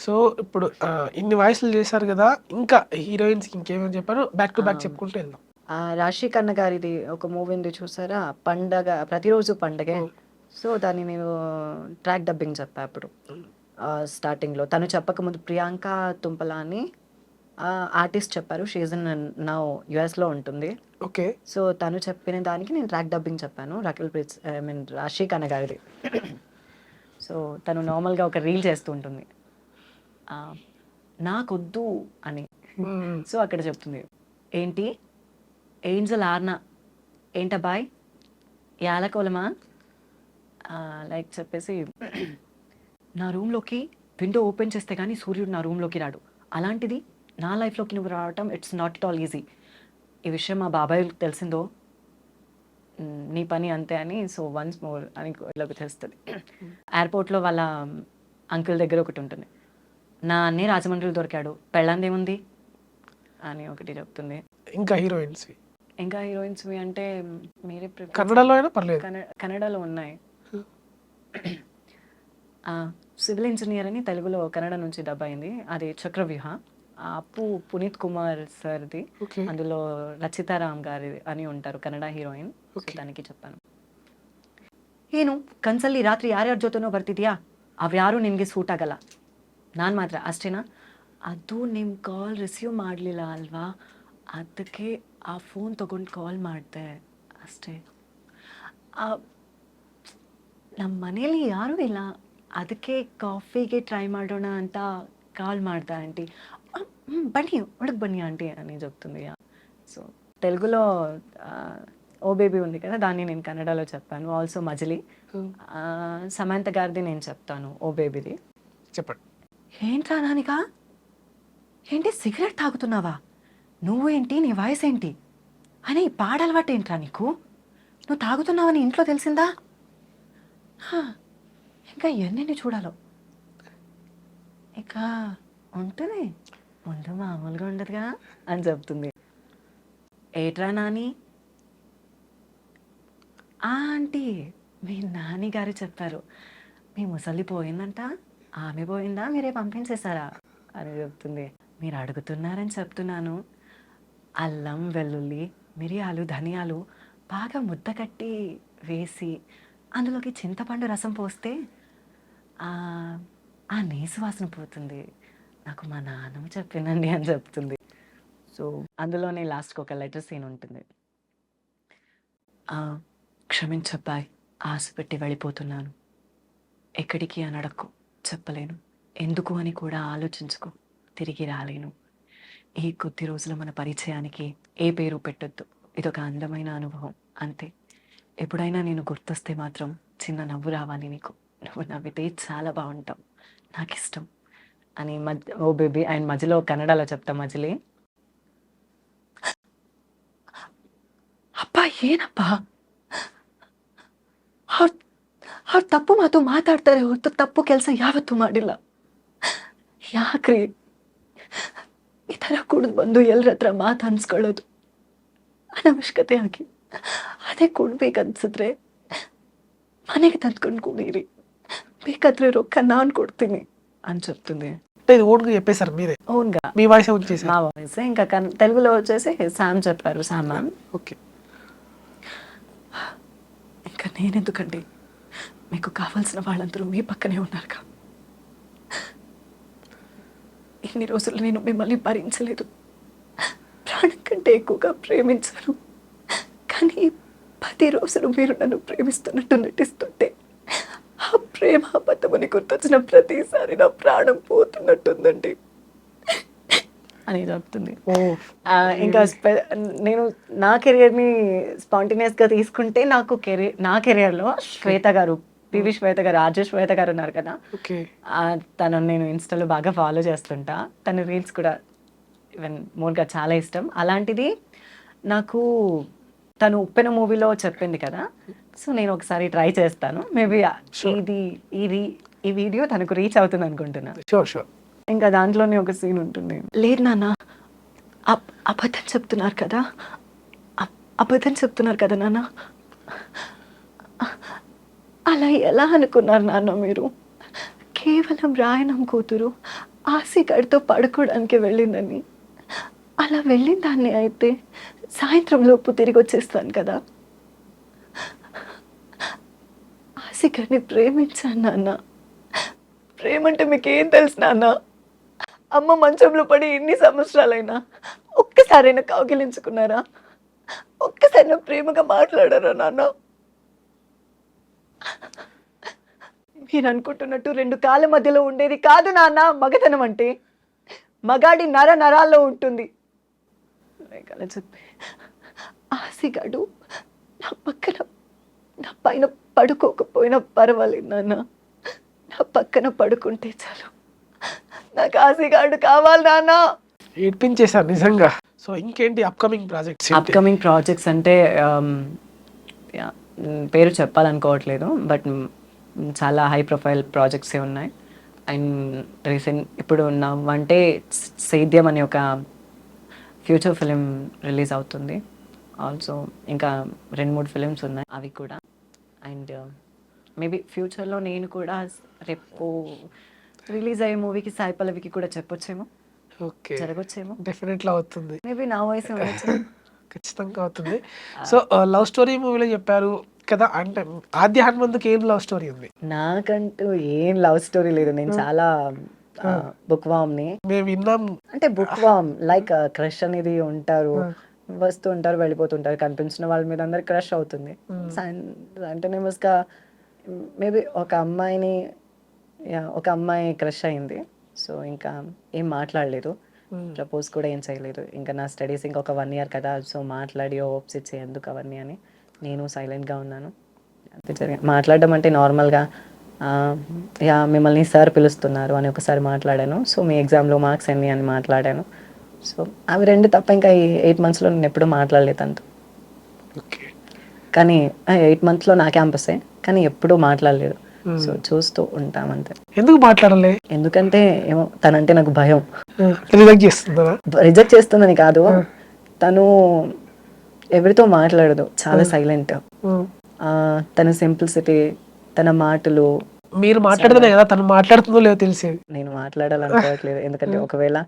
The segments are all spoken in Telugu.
సో, ఇప్పుడు ఇన్ని వాయిస్‌లు చేశారు గదా! ఇంకా హీరోయిన్స్‌కి ఇంకేమేమి చెప్పారో బ్యాక్ టు బ్యాక్ ఆహ్, చెప్పుకుంటూ వెళ్దాం. రాశి ఖన్నా గారిది ఒక మూవీ ఉంది చూసారా? 'పండగ ప్రతిరోజు పండగే.' హ్మ్. సో, దాన్ని నేను ట్రాక్ డబ్బింగ్ చెప్పా అప్పుడు. హ్మ్. స్టార్టింగ్‌లో తను చెప్పకముందు ప్రియాంక తుంపల అని ఆర్టిస్ట్ చెప్పారు. షీ ఈజ్ ఇన్ నౌ యూఎస్‌లో ఉంటుంది. ఓకే. సో, తను చెప్పిన దానికి నేను ట్రాక్ డబ్బింగ్ చెప్పాను. రకుల్ ప్రీత్ ఐ మీన్ రాశి ఖన్నా గారిది. సో, తను నార్మల్‌గా ఒక రీల్ చేస్తూ ఉంటుంది. ఆహ్, నాకొద్దు అని. హ్మ్. హ్మ్. సో, అక్కడ చెప్తుంది. ఏంటి? ఏంజెల్ ఆర్నా ఏంటబ్బాయ్? యాలకోలమా? లైక్ చెప్పేసి నా రూమ్‌లోకి విండో ఓపెన్ చేస్తే గానీ సూర్యుడు నా రూమ్‌లోకి రాడు. అలాంటిది నా లైఫ్‌లోకి నువ్వు రావటం it's not at all easy. ఈ విషయం మా బాబాయ్‌కి తెలిసిందో నీ పని అంతే అని సో వన్స్ మోర్ అని ఇలాగ చేస్తది. ఎయిర్‌పోర్ట్‌లో వాళ్ళ అంకుల్ దగ్గర ఒకటుంటుంది. నా అన్నయ్య రాజమండ్రిలో దొరికాడు. పెళ్ళాందేముంది అని ఒకటి చెప్తుంది. ఇంకా హీరోయిన్స్‌వి. ఇంకా హీరోయిన్స్‌వి అంటే మీరే ప్రిఫర్ కన్నడలో అయినా పర్లేదు. కన్నడలో ఉన్నాయి. సివిల్ ఇంజినీర్ అని తెలుగులో కన్నడ నుంచి డబ్ అయింది. అది చక్రవ్యూహ. అప్పు పునీత్ కుమార్ సార్‌ది. ఓకే. అందులో రచితారామ్ గారి అని ఉంటారు కన్నడ హೀರೋಯಿನ್. So okay. ತನಗೆ చెప్పాను. ಏನು ಕನ್ಸಲ್ಲಿ ರಾತ್ರಿ ಯಾರ್ಯಾರ ಜೊತೆನೋ ಬರ್ತಿದ್ಯಾ? ಅವ್ಯಾರು ನಿನಗೆ ಸೂಟ್ ಆಗಲ್ಲ. ನಾನು ಮಾತ್ರ ಅಷ್ಟೇನಾ? ಅದು ನಿಮ್ಮ ಕಾಲ್ ರಿಸೀವ್ ಮಾಡಲಿಲ್ಲ ಅಲ್ವಾ? ಅದಕ್ಕೆ ಆ ಫೋನ್ ತಗೊಂಡು ಕಾಲ್ ಮಾಡಿದೆ ಅಷ್ಟೇ. ನಮ್ಮ ಮನೇಲಿ ಯಾರೂ ಇಲ್ಲ. ಅದಕ್ಕೆ ಕಾಫಿಗೆ ಟ್ರೈ ಮಾಡೋಣ ಅಂತ ಕಾಲ್ ಮಾಡ್ದೆ ಆಂಟಿ. బన్నీ ఒడకు బన్నీ ఆంటీ అని చెప్తుంది. సో తెలుగులో ఓ బేబీ ఉంది కదా దాన్ని నేను కన్నడలో చెప్పాను. ఆల్సో మజిలీ హ్మ్. సమంత గారిది నేను చెప్తాను ఓ బేబీది. చెప్పండి. ఏంట్రా నానిక ఏంటి సిగరెట్ తాగుతున్నావా? నువ్వేంటి నీ వయసు ఏంటి అని పాడలవాటు ఏంట్రా నీకు? నువ్వు తాగుతున్నావని ఇంట్లో తెలిసిందా? ఇంకా ఎన్నెన్ని చూడాలో. ఇక ఉంటుంది ముందు మామూలుగా ఉండదుగా అని చెప్తుంది. ఏట్రా నాని? ఆంటీ మీ నాని గారు చెప్పారు. మీ ముసలి పోయిందంట. ఆమె పోయిందా మీరే పంపించేశారా అని చెప్తుంది. మీరు అడుగుతున్నారని చెప్తున్నాను. అల్లం వెల్లుల్లి మిరియాలు ధనియాలు బాగా ముద్ద కట్టి వేసి అందులోకి చింతపండు రసం పోస్తే ఆ నీసు వాసన పోతుంది. నాకు మా నాన్నమ్మ చెప్పిందండి అని చెప్తుంది. సో అందులోనే లాస్ట్‌కి ఒక లెటర్ సీన్ ఉంటుంది. క్షమించబ్బాయ్ ఆశ పెట్టి వెళ్ళిపోతున్నాను. ఎక్కడికి అని అడక్కు చెప్పలేను. ఎందుకు అని కూడా ఆలోచించుకో తిరిగి రాలేను. ఈ కొద్ది రోజుల మన పరిచయానికి ఏ పేరు పెట్టొద్దు. ఇదొక అందమైన అనుభవం అంతే. ఎప్పుడైనా నేను గుర్తొస్తే మాత్రం చిన్న నవ్వు రావాలి నీకు. నువ్వు నవ్వితే చాలా బాగుంటావు. నాకిష్టం అని ఓ బేబీ ఆయన మధ్యలో కన్నడలో చెప్తా మజిలీ. ಅಪ್ಪ ಏನಪ್ಪ ಅವ್ರು ತಪ್ಪು ಮಾತು ಮಾತಾಡ್ತಾರೆ ಹೊರತು ತಪ್ಪು ಕೆಲಸ ಯಾವತ್ತೂ ಮಾಡಿಲ್ಲ. ಯಾಕ್ರಿ ಈ ಥರ ಕುಡಿದು ಬಂದು ಎಲ್ಲರ ಹತ್ರ ಮಾತು ಅನ್ಸ್ಕೊಳ್ಳೋದು ಅನವಶ್ಯಕತೆ ಆಗಿ. ಅದೇ ಕೊಡ್ಬೇಕನ್ಸಿದ್ರೆ ಮನೆಗೆ ತಂದ್ಕೊಂಡು ಕುಡೀರಿ. ಬೇಕಾದ್ರೆ ರೊಕ್ಕ ನಾನು ಕೊಡ್ತೀನಿ అని చెప్తుంది. అంటే ఇది ఓన్‌గా చెప్పేసారు మీరే. ఓన్గా మీ వాయిసే ఉంచేసారు. మా వాయిస్ ఇంకా తెలుగులో వచ్చేసి శామ్ చెప్పారు. Sam ma'am. ఓకే. ఇంకా నేనెందుకండి? మీకు కావాల్సిన వాళ్ళందరూ మీ పక్కనే ఉన్నారుగా. ఇన్ని రోజులు నేను మిమ్మల్ని భరించలేదు. ప్రాణం కంటే ఎక్కువగా ప్రేమించాను. కానీ 10 రోజులు మీరు నన్ను ప్రేమిస్తున్నట్టు నటిస్తుంటే ఆ ప్రేమ అబద్ధమని గుర్తొచ్చిన ప్రతిసారి నా ప్రాణం పోతున్నట్టుందండి అని చెప్తుంది. ఇంకా నేను నా కెరియర్‌ని స్పాంటేనియస్‌గా తీసుకుంటే నా కెరియర్‌లో శ్వేత గారు, పివి శ్వేత గారు, ఆర్‌జే శ్వేత గారు ఉన్నారు కదా! ఓకే. తనని నేను ఇన్‌స్టాలో బాగా ఫాలో చేస్తుంటా. తన రీల్స్ కూడా ఈవెన్ మోర్‌గా చాలా ఇష్టం. అలాంటిది నాకు తను 'ఉప్పెన' మూవీలో చెప్పింది కదా! సో నేను ఒకసారి ట్రై చేస్తాను. మేబీ ఈ వీడియో తనకు రీచ్ అవుతుంది అనుకుంటున్నా. షూర్. ఇంకా దాంట్లోనే ఒక సీన్ ఉంటుంది. లేదు నాన్న అబద్ధం చెప్తున్నారు కదా, అబద్ధం చెప్తున్నారు కదా నాన్న. అలా ఎలా అనుకున్నారు నాన్న మీరు? కేవలం రాయనం కూతురు ఆసిగాడితో పడుకోవడానికి వెళ్ళిందని, అలా వెళ్ళిన దాన్ని అయితే సాయంత్రం లోపు తిరిగి వచ్చేస్తాను కదా. ఆసిగాడిని ప్రేమించాను నాన్న. ప్రేమంటే మీకేం తెలుసు నాన్న? అమ్మ మంచంలో పడి ఇన్ని సంవత్సరాలైనా ఒక్కసారైనా కౌగిలించుకున్నారా? ఒక్కసారైనా ప్రేమగా మాట్లాడారా నాన్న? మీరు అనుకుంటున్నట్టు రెండు కాళ్ళ మధ్యలో ఉండేది కాదు నాన్న మగతనం అంటే. మగాడి నర నరాల్లో ఉంటుంది. అలా చెప్పి ఆసిగాడు నా పక్కన, నా పైన పడుకోకపోయినా పర్వాలేదు నాన్న. నా పక్కన పడుకుంటే చాలు. నాకు ఆసిగాడు కావాలి నాన్న. ఏడ్పించేశారు నిజంగా. సో ఇంకేంటి అప్కమింగ్ ప్రాజెక్ట్స్? అప్కమింగ్ ప్రాజెక్ట్స్ అంటే పేరు చెప్పాలనుకోవట్లేదు, బట్ చాలా హై ప్రొఫైల్ ప్రాజెక్ట్సే ఉన్నాయి. అండ్ రీసెంట్ ఇప్పుడు అంటే సేద్యం అనే ఒక ఫ్యూచర్ ఫిలిం రిలీజ్ అవుతుంది. ఆల్సో ఇంకా 2-3 ఫిలిమ్స్ ఉన్నాయి, అవి కూడా. అండ్ మేబీ ఫ్యూచర్లో నేను కూడా రేపు రిలీజ్ అయ్యే మూవీకి సాయి పల్లవికి కూడా చెప్పొచ్చేమో, ఓకే, జరగొచ్చేమో. డెఫినెట్లీ అవుతుంది, మేబీ నా వయసు ఉండొచ్చు. ఖచ్చితంగా అవుతుంది. సో లవ్ స్టోరీ మూవీలో చెప్పారు కదా, అంటే ఆద్య హనుమంతుకి ఏం లవ్ స్టోరీ ఉంది? నాకంటూ ఏం లవ్ స్టోరీ లేదు. నేను చాలా బుక్ వామ్ని. మేము విన్నాం. అంటే బుక్ వామ్ లైక్ క్రష్ అనేది ఉంటారు, వస్తూ ఉంటారు, వెళ్ళిపోతుంటారు. కనిపించిన వాళ్ళ మీద అందరు క్రష్ అవుతుంది. కంటిన్యూస్గా మేబీ ఒక అమ్మాయి క్రష్ అయింది. సో ఇంకా ఏం మాట్లాడలేదు, ప్రపోజ్ కూడా ఏం చేయలేదు. ఇంకా నా స్టడీస్ ఇంకొక 1 year కదా, సో మాట్లాడి హోప్స్ ఇచ్చే ఎందుకు అవన్నీ అని నేను సైలెంట్గా ఉన్నాను. అంతే జరిగింది. మాట్లాడడం అంటే నార్మల్గా యా మిమ్మల్ని సార్ పిలుస్తున్నారు అని ఒకసారి మాట్లాడాను. సో మీ ఎగ్జామ్లో మార్క్స్ ఎన్ని అని మాట్లాడాను. సో అవి 2 తప్ప ఇంకా ఈ 8 monthsలో నేను ఎప్పుడూ మాట్లాడలేదు అంత. ఓకే, కానీ 8 monthsలో నా క్యాంపసే, కానీ ఎప్పుడూ మాట్లాడలేదు. సో చూస్తూ ఉంటామంతే. ఎందుకు మాట్లాడలే? ఎందుకంటే ఏమో తనంటే నాకు భయం. రిజెక్ట్ చేస్తుందా? రిజెక్ట్ చేస్తుందని కాదు, తను ఎవరితో మాట్లాడదు, చాలా సైలెంట్. తన సింప్లిసిటీ, తన మాటలు. మీరు మాట్లాడుతున్నా కదా, తను మాట్లాడుతుందో లేదో తెలిసేది. నేను మాట్లాడాలనుకోవట్లేదు, ఎందుకంటే ఒకవేళ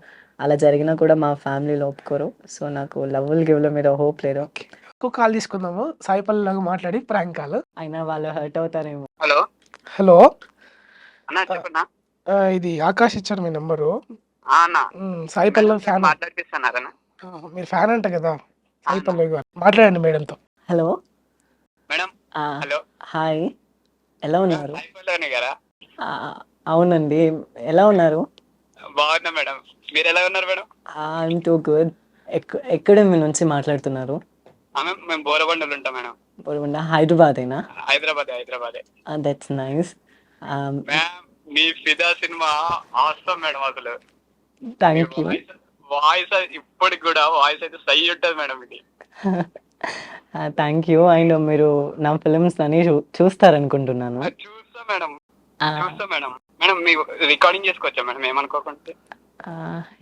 అలా జరిగినా కూడా మా ఫ్యామిలీలో ఒప్పుకోరు. సో నాకు లవ్వులు గివ్ల మీద హోప్ లేదు. ఇంకో కాల్ తీసుకుందాము, సాయిపల్లి లాగా మాట్లాడి ప్రాంక్ కాల్. అయినా వాళ్ళు హర్ట్ అవుతారేమో. హలో హలో అన్నా, చెప్పన్నా. ఇది ఆకాష్ ఇచ్చారు మీ నెంబరు. అన్న సాయిపల్లి ఫ్యాన్. మాట్లాడిపిస్తున్నారన్నా. మీరు ఫ్యాన్ అంట కదా సాయిపల్లి గారు, మాట్లాడండి మేడంతో. Hello madam. హలో, హాయ్, ఎలా ఉన్నారు? అయిపోలేని కదా. అవునండి, ఎలా ఉన్నారు? బాగున్నా మేడం, మీరు ఎలా ఉన్నారు మేడం? I'm too good. ఎక్కడ మీ నుంచి మాట్లాడుతున్నారు? మేము బోరబండలు ఉంటాం మేడం. బోరబండ, హైదరాబాదేనా? హైదరాబాదే. That's nice. మ్యామ్, మీ ఫిదా సినిమా ఆస్తాం మేడం. అసలు థ్యాంక్ యూ. వాయిస్ ఇప్పటికి కూడా వాయిస్ అయితే సై ఉంటుంది మేడం ఇది. Thank you. అండ్ మీరు నా ఫిలిమ్స్ అన్ని చూస్తారనుకుంటున్నాను. చూస్తా మేడం. మేడం మీ రికార్డింగ్ చేసుకోవచ్చా మేడం ఏమనుకోకుండా?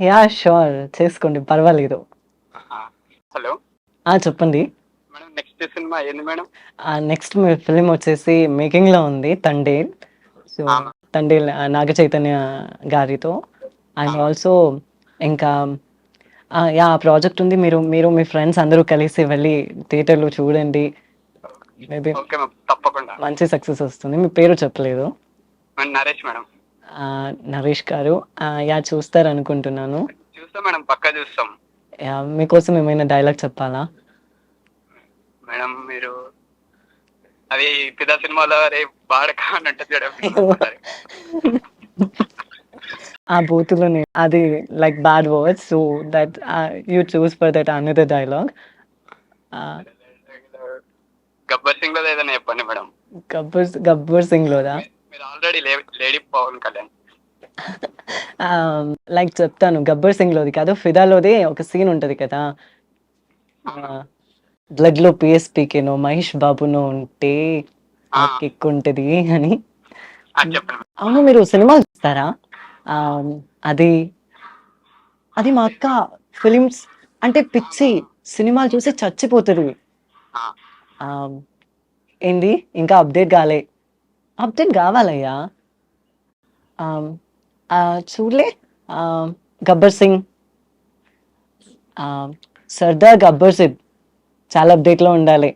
యా షూర్, చేసుకోండి, పర్వాలేదు. హలో, చెప్పండి మేడం. నెక్స్ట్ సినిమా ఏంది మేడం? నెక్స్ట్ మీ ఫిలిం వచ్చేసి మేకింగ్లో ఉంది, తండేల్. సో తండేల్ నాగ చైతన్య గారితో. అండ్ ఆల్సో ఇంకా యా ప్రాజెక్ట్ ఉంది. మీరు మీ ఫ్రెండ్స్ అందరూ కలిసి వెళ్ళి థియేటర్లో చూడండి. మేబీ ఓకే మ్యామ్, తప్పకుండా. మంచి సక్సెస్ వస్తుంది. మీ పేరు చెప్పలేదు. నరేష్ మేడం. నరేష్ గారు, యా చూస్తారనుకుంటున్నాను. చూస్తాం మేడం, పక్కా చూస్తాం. యా, మీకోసం ఏమైనా డైలాగ్ చెప్పాలా మేడం? మీరు అది పిదా సినిమాలో రే బాడక అని ఉంటుంది మేడం. ఆ బూతులోనే అది like bad words, so that you choose for that another dialogue. Gabbar Singh లో ఏదైనా చెప్పండి మేడం. గబ్బర్ సింగ్ లోదా? మీరు already lady Pawan Kalyan. Like చెప్తాను, గబ్బర్ సింగ్ లోది కాదు, ఫిదాలోది ఒక సీన్ ఉంటది కదా, బ్లడ్ లో పిఎస్పీకేనో మహేష్ బాబునో ఉంటే కిక్ ఉంటది అని. చెప్పండి. అవును, మీరు సినిమాలు చూస్తారా? అది మా అక్క ఫిలిమ్స్ అంటే పిచ్చి, సినిమాలు చూసి చచ్చిపోతుంది. ఏంది ఇంకా అప్డేట్ కావాలయ్యా. చూడలే గబ్బర్ సింగ్, సర్దార్ గబ్బర్ సింగ్ చాలా అప్డేట్లో ఉండాలి.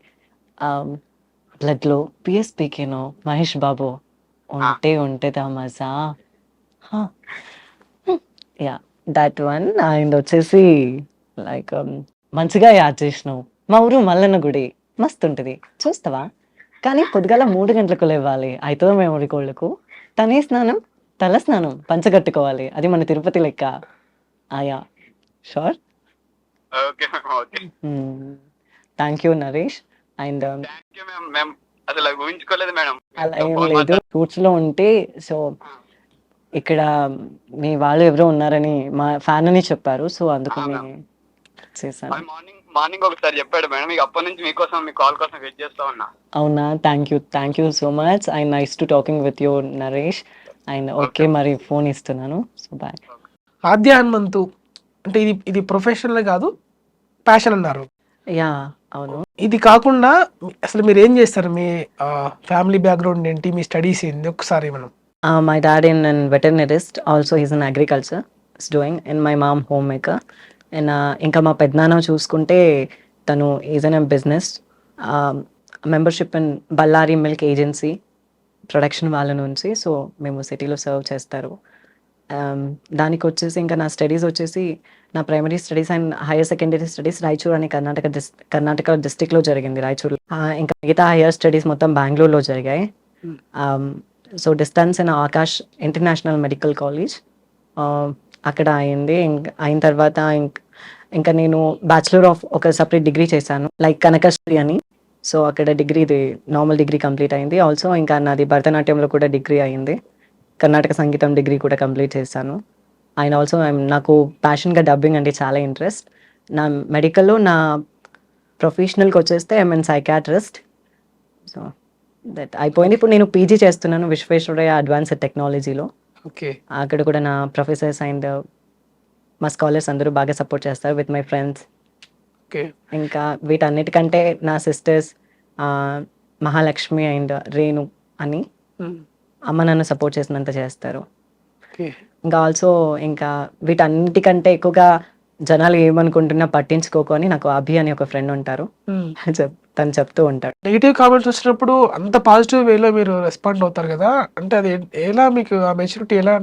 బ్లడ్లో పిఎస్పీకేనో మహేష్ బాబు ఉంటే మజా. Yeah that one. అండ్ వచ్చేసి లైక్ మంచిగా యాడ్ చేసినావు. మా ఊరు మల్లన్న గుడి మస్తు ఉంటుంది, చూస్తావా? కానీ పొద్దుగాల 3 గంటలకు లేవాలి, అవుతుందో మేము కోళ్ళకు. తనే స్నానం, తల స్నానం, పంచగట్టుకోవాలి. అది మన తిరుపతి లెక్క. ఆయా sure. Okay ma'am, okay. Thank you Naresh. And thank you ma'am. మేము అసలు ఊహించుకోలేదు మేడం. అలా ఏం లేదు, రూట్స్లో ఉంటే. సో ఇక్కడ మీ వాళ్ళు ఎవరో ఉన్నారని మా ఫ్యాన్ అని చెప్పారు, సో అందుకని చేశాను. మార్నింగ్ ఒకసారి చెప్పాడు మేడం, ఇక అప్పటి నుంచి మీకోసం, మీ కాల్ కోసం వెయిట్ చేస్తా ఉన్నా. అవునా? Thank you so much. And nice to talking with you Naresh. And okay, మరి ఫోన్ ఇస్తున్నాను. So bye. ఆద్య హనుమంతు అంటే ఇది ప్రొఫెషనల్ కాదు, ప్యాషన్ అన్నారు. యా అవును. ఇది కాకుండా అసలు మీరు ఏం చేస్తారు? మీ ఫ్యామిలీ బ్యాక్గ్రౌండ్ ఏంటి? మీ స్టడీస్ ఏంటి? ఒకసారి మనం. My dad is an veterinarist. Also, he's in agriculture. Is doing, and my mom homemaker. And ఇంకా మా పెద్దనాన్న చూసుకుంటే తను is an business membership in Bellary milk agency production వాళ్ళ నుంచి. సో మేము సిటీలో సర్వ్ చేస్తారు. దానికి వచ్చేసి ఇంకా నా స్టడీస్ వచ్చేసి నా primary studies and higher secondary studies Raichur అని కర్ణాటక డిస్టిక్లో జరిగింది, రాయచూర్. ఇంకా మిగతా హైయర్ స్టడీస్ మొత్తం బెంగళూరులో జరిగాయి. So distance in Akash international medical college అక్కడ అయింది. అయిన తర్వాత ఇంకా నేను బ్యాచులర్ ఆఫ్ ఒక సపరేట్ డిగ్రీ చేశాను, లైక్ కనకశ్రీ అని. సో అక్కడ డిగ్రీది నార్మల్ డిగ్రీ కంప్లీట్ అయింది. ఆల్సో ఇంకా నాది భరతనాట్యంలో కూడా డిగ్రీ అయింది, కర్ణాటక సంగీతం డిగ్రీ కూడా కంప్లీట్ చేశాను. అండ్ ఆల్సో నాకు ప్యాషన్గా డబ్బింగ్ అంటే చాలా ఇంట్రెస్ట్. నా మెడికల్లో నా ప్రొఫెషనల్కి వచ్చేస్తే ఐఎమ్ సైకాట్రిస్ట్. సో దట్ అయిపోయింది. ఇప్పుడు నేను పీజీ చేస్తున్నాను విశ్వేశ్వరయ్య అడ్వాన్స్డ్ టెక్నాలజీలో. ఓకే. అక్కడ కూడా నా ప్రొఫెసర్స్ అండ్ మా స్కాలర్స్ అందరూ బాగా సపోర్ట్ చేస్తారు విత్ మై ఫ్రెండ్స్. ఓకే. ఇంకా వీటన్నిటికంటే నా సిస్టర్స్ మహాలక్ష్మి అండ్ రేణు అని అమ్మ నన్ను సపోర్ట్ చేసినంత చేస్తారు. ఇంకా ఆల్సో ఇంకా వీటన్నిటికంటే ఎక్కువగా జనాలు ఏమనుకుంటున్నా పట్టించుకోకొని నాకు అభి అని ఒక ఫ్రెండ్ ఉంటారు, తను చెప్తూ ఉంటాడు. నెగిటివ్ కామెంట్స్ వచ్చినప్పుడు అంత పాజిటివ్ వేలో మీరు రెస్పాండ్ అవుతారు కదా, అంటే అది ఎలా మీకు ఆ మెచ్యూరిటీ ఎలా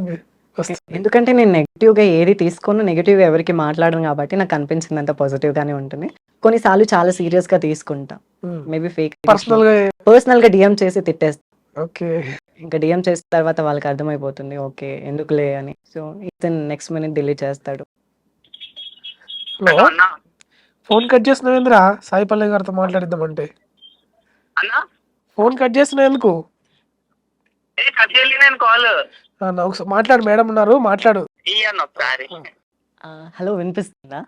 వస్తుంది? ఎందుకంటే నేను నెగిటివ్గా ఏది తీసుకోను, నెగిటివ్గా ఎవరికి మాట్లాడను కాబట్టి నాకు అనిపించినంత పాజిటివ్గానే ఉంటుంది. కొన్నిసార్లు చాలా సీరియస్గా తీసుకుంటా, మేబీ ఫేక్ పర్సనల్గా డిఎం చేసి తిట్టేస్తా. ఓకే. ఇంకా డిఎం చేసిన తర్వాత వాళ్ళకి అర్థమైపోతుంది ఓకే ఎందుకులే అని. సో ఇతను నెక్స్ట్ మినిట్ డిలీట్ చేస్తాడు. హలో, ఫోన్ కట్ చేస్తున్నావు ఎందురా? సాయి పల్లవి గారితో మాట్లాడిద్దామంటే ఫోన్ కట్ చేస్తున్నావు ఎందుకు? ఒకసారి మాట్లాడు, మేడం ఉన్నారు, మాట్లాడు. హలో, వినిపిస్తుందా?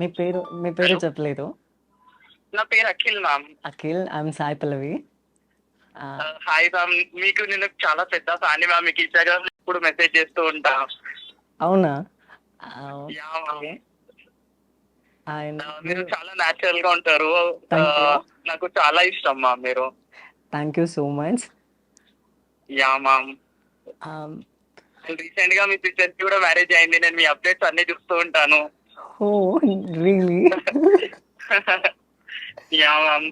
మీ పేరు చెప్పలేదు. నా పేరు Akhil ma'am. Akhil, I'm Sai Pallavi. Hi ma'am, మీకు నేను చాలా పెద్ద ఫ్యాన్ మ్యామ్. మీకు ఇన్స్టాగ్రామ్ ఇప్పుడు మెసేజ్ చేస్తూ ఉంటా. అవునా? మీరు చాలా న్యాచురల్ గా ఉంటారు, నాకు చాలా ఇష్టం మ్యామ్ మీరు. Thank you so much. Yeah ma'am, recent గా మీ సిస్టర్ కి కూడా మ్యారేజ్ అయింది. నేను మీ అప్డేట్స్ అన్ని చూస్తూ ఉంటాను. Oh really? Yeah ma'am.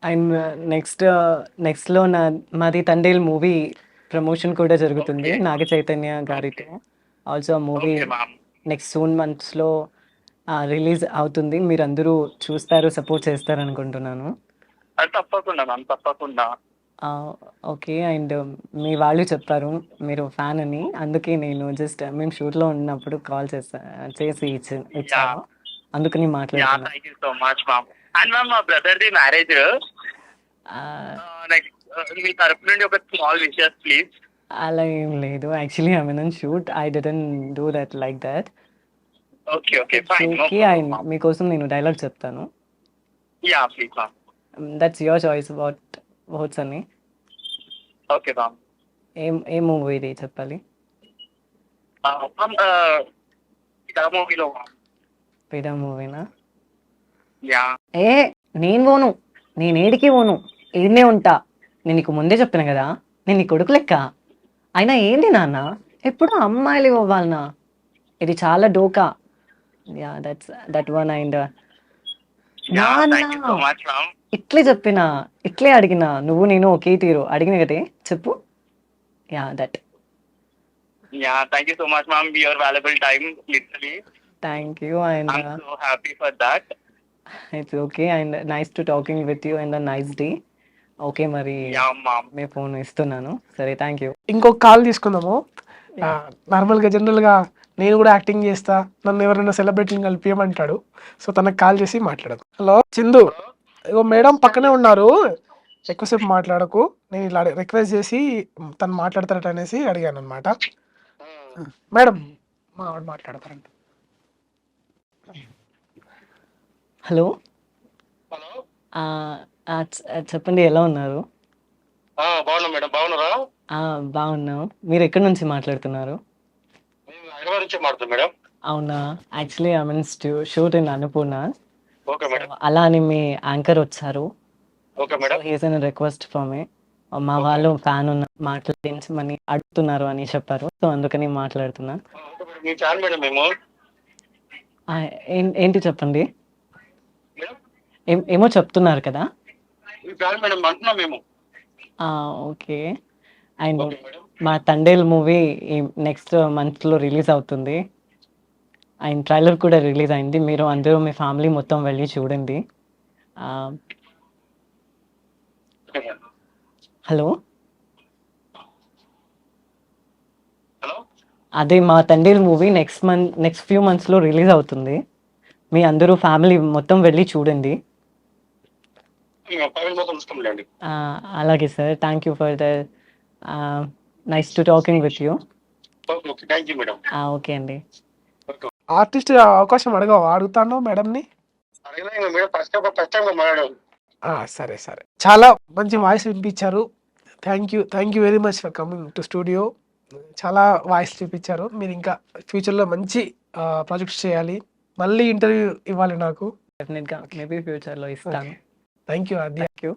And next లో మాది తండేల్ మూవీ ప్రమోషన్ కూడా జరుగుతుంది నాగ చైతన్య గారితో. Also movie next soon months లో రిలీజ్ అవుతుంది. మీరు అందరూ చూస్తారు, సపోర్ట్ చేస్తారు అనుకుంటున్నాను. తప్పకుండా మ్యామ్, తప్పకుండా. ఓకే. అండ్ మీ వాళ్ళు చెప్పారు మీరు ఫ్యాన్ అని, అందుకే నేను జస్ట్ మేము షూట్లో ఉన్నప్పుడు కాల్ చేసి ఇచ్చాను, అందుకని మాట్లాడుతున్నాను. Thank you so much ma'am. And ma'am, మా బ్రదర్ ది మ్యారేజ్, మీ తరపు నుండి ఒక స్మాల్ విషెస్ ప్లీజ్. అలా ఏం లేదు, actually I mean on shoot, I didn't do that like that. Okay okay fine. Okay, మీకోసం నేను డైలాగ్ చెప్తాను. Yeah please ma'am. That's your choice what's అని. Okay ma'am. ఏ మూవీ ఇది చెప్పాలి? మూవీలో. పేద మూవీనా? యా. నేను పోను, నేను ఏడికి పోను, ఏడనే ఉంటా. నేను నీకు ముందే చెప్పిన కదా, నేను నీ కొడుకు లెక్క. అయినా ఏంటి నాన్న ఎప్పుడు అమ్మాయిలు ఇవ్వాలనా? ఇది చాలా డోకా. Yeah that one. And thank you so much ma'am. ఇట్లే చెప్పినా, ఇట్లే అడిగినా, నువ్వు నేను ఒకే తీరు అడిగిన కదే చెప్పు. Yeah that. Thank you so much ma'am. Your valuable time literally. Thank you. And I'm so happy for that. It's okay. And nice to talking with you and nice day. Okay మరి యా మ్యామ్. మీ ఫోన్ ఇస్తున్నాను. సరే, థ్యాంక్ యూ. ఇంకొక కాల్ తీసుకుందాము. నార్మల్గా జనరల్గా నేను కూడా యాక్టింగ్ చేస్తా, నన్ను ఎవరైనా సెలబ్రిటీని కలిపియమంటాడు. సో తనకు కాల్ చేసి మాట్లాడదు. హలో చిందు, ఇగో మేడం పక్కనే ఉన్నారు, ఎక్కువసేపు మాట్లాడకు, నేను ఇలా రిక్వెస్ట్ చేసి తను మాట్లాడతారట అనేసి అడిగాను అనమాట. మేడం మా ఆవిడ మాట్లాడతారంట. Hello, hello. చెప్పండి, ఎలా ఉన్నారు? బాగున్నా మేడం, బాగున్నారా? బాగున్నాం. మీరు ఎక్కడి నుంచి మాట్లాడుతున్నారు? మేము హైదరాబాద్ నుంచి మాట్లాడుతాం మేడం. అవునా, actually I mean shoot in Annapurna. Okay madam. అలా అని మీ యాంకర్ వచ్చారు. Okay madam. He's an request for me. మా వాళ్ళు ఫ్యాన్ ఉన్న మాట్లాడించమని అడుగుతున్నారు అని చెప్పారు. సో అందుకని మాట్లాడుతున్నా. ఓకే మేడం, మీ ఫ్యాన్ మేడం మేము. ఏంటి చెప్పండి. మేడం ఏమో చెప్తున్నారు కదా. మీ ఫ్యాన్ మేడం అంటున్నాం మేము. ఓకే. And okay madam. మా తండేల్ మూవీ నెక్స్ట్ మంత్లో రిలీజ్ అవుతుంది. అండ్ ట్రైలర్ కూడా రిలీజ్ అయింది. మీరు అందరూ మీ ఫ్యామిలీ మొత్తం వెళ్ళి చూడండి. Okay madam. Hello, hello. అదే మా తండేల్ మూవీ నెక్స్ట్ ఫ్యూ మంత్స్లో రిలీజ్ అవుతుంది. మీ అందరూ ఫ్యామిలీ మొత్తం వెళ్ళి చూడండి. మేము ఫ్యామిలీ మొత్తం వస్తాంలేండి. అలాగే sir, thank you for the nice to talking with you. Okay okay, thank you madam. Okay అండి. ఓకే. ఆర్టిస్ట్ అవకాశం అడుగుతాను మేడంని. అడగలేదు మేడం, ఫస్ట్ టైం మాట్లాడాం. సరే సరే, చాలా మంచి వాయిస్ వినిపించారు. Thank you very much for coming to studio. చాలా వాయిస్ చూపించారు. మీరు ఇంకా ఫ్యూచర్లో మంచి ప్రాజెక్ట్స్ చేయాలి, మళ్ళీ ఇంటర్వ్యూ ఇవ్వాలి నాకు. డెఫినెట్గా మేబీ ఫ్యూచర్లో ఇస్తాను. Thank you Aadya. Thank you.